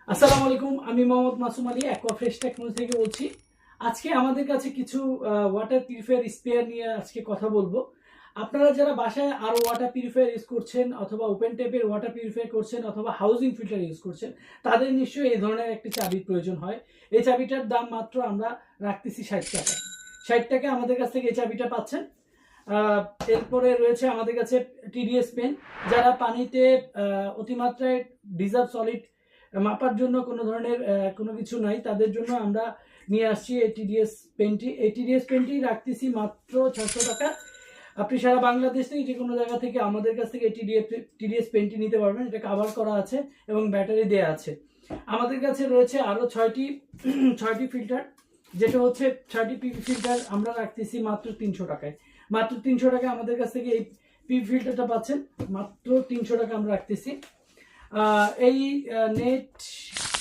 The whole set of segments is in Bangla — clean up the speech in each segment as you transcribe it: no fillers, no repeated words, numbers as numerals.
আসসালামু আলাইকুম, আমি মোহাম্মদ মাসুম আলী অ্যাকোয়াফ্রেশ টেকনোলজি থেকে বলছি। আজকে আমাদের কাছে কিছু ওয়াটার পিউরিফায়ার স্প্রেয়ার নিয়ে আজকে কথা বলবো। আপনারা যারা বাসায় আরো ওয়াটার পিউরিফায়ার ইউজ করছেন অথবা ওপেন ট্যাপের ওয়াটার পিউরিফায়ার করছেন অথবা হাউজিং ফিল্টার ইউজ করছেন, তাদের নিশ্চয়ই এই ধরনের একটি চাবির প্রয়োজন হয়। এই চাবিটার দাম মাত্র আমরা রাখতেছি 60 টাকা। 60 টাকা আমাদের কাছ থেকে এই চাবিটা পাচ্ছেন। এরপরে রয়েছে আমাদের কাছে টিডিএস পেন। যারা পানিতে অতিমাত্রায় ডিজার্ভ সলিড মাপার জন্য কোনো ধরনের কোনো কিছু নাই, তাদের জন্য আমরা নিয়ে আসছি এই টিডিএস পেনটি। এই টিডিএস পেনটি রাখতেছি মাত্র 600 টাকা। আপনি সারা বাংলাদেশ থেকে যে কোনো জায়গা থেকে আমাদের কাছ থেকে এই টিডিএস পেনটি নিতে পারবেন। এটা কাভার করা আছে এবং ব্যাটারি দেওয়া আছে। আমাদের কাছে রয়েছে আরও ছয়টি ফিল্টার, যেটা হচ্ছে 6টি পিপি ফিল্টার আমরা রাখতেছি মাত্র 300 টাকায়। মাত্র 300 টাকায় আমাদের কাছ থেকে এই পিপি ফিল্টারটা পাচ্ছেন। মাত্র 300 টাকা আমরা রাখতেছি। এই net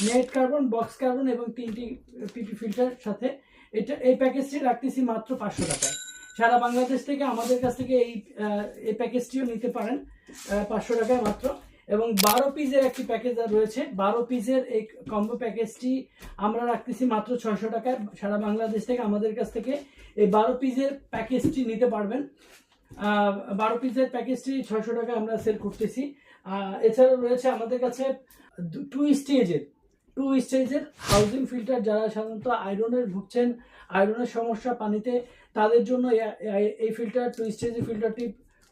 net carbon, box carbon এবং 3টি পিপি ফিল্টার সাথে এই প্যাকেজটি রাখতেছি মাত্র 500 টাকায়। সারা বাংলাদেশ থেকে আমাদের কাছ থেকে এই প্যাকেজটিও নিতে পারেন 500 টাকায় মাত্র। এবং 12 পিসের একটি প্যাকেজ রয়েছে। 12 পিসের এই কম্বো প্যাকেজটি আমরা রাখতেছি মাত্র 600 টাকায়। সারা বাংলাদেশ থেকে আমাদের কাছ থেকে এই 12 পিসের প্যাকেজটি নিতে পারবেন। 12 পিসের প্যাকেজটি 600 টাকায় আমরা সেল করতেছি। এছাড়াও রয়েছে আমাদের কাছে টু স্টেজের হাউজিং ফিল্টার। যারা সাধারণত আয়রনের ভুগছেন, আয়রনের সমস্যা পানিতে, তাদের জন্য এই ফিল্টার, টু স্টেজের ফিল্টারটি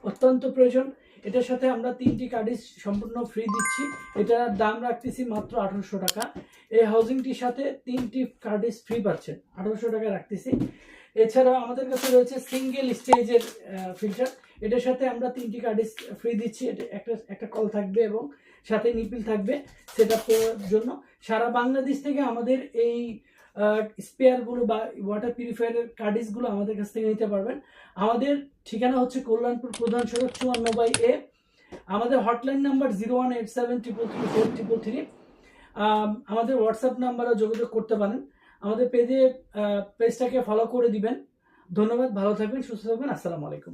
অত্যন্ত প্রয়োজন। এটার সাথে আমরা 3টি কার্ডিজ সম্পূর্ণ ফ্রি দিচ্ছি। এটার দাম রাখতেছি মাত্র 1800 টাকা। এই হাউজিংটির সাথে 3টি কার্ডিজ ফ্রি পাচ্ছেন, 1800 টাকা রাখতেছি। এছাড়াও আমাদের কাছে রয়েছে সিঙ্গেল স্টেজের ফিল্টার। এটার সাথে আমরা 3টি কার্ডিজ ফ্রি দিচ্ছি। এটা একটা কল থাকবে এবং সাথে নিপিল থাকবে সেট আপ করার জন্য। সারা বাংলাদেশ থেকে আমাদের এই স্পেয়ারগুলো বা ওয়াটার পিউরিফায়ারের কার্ডিজগুলো আমাদের কাছ থেকে নিতে পারবেন। আমাদের ঠিকানা হচ্ছে কল্যাণপুর প্রধান সড়ক 54/A। আমাদের হটলাইন নাম্বার 01873334333। আমাদের হোয়াটসঅ্যাপ নাম্বারও যোগাযোগ করতে পারেন। আমাদের পেজটাকে ফলো করে দিবেন। ধন্যবাদ, ভালো থাকবেন, সুস্থ থাকবেন। আসসালামু আলাইকুম।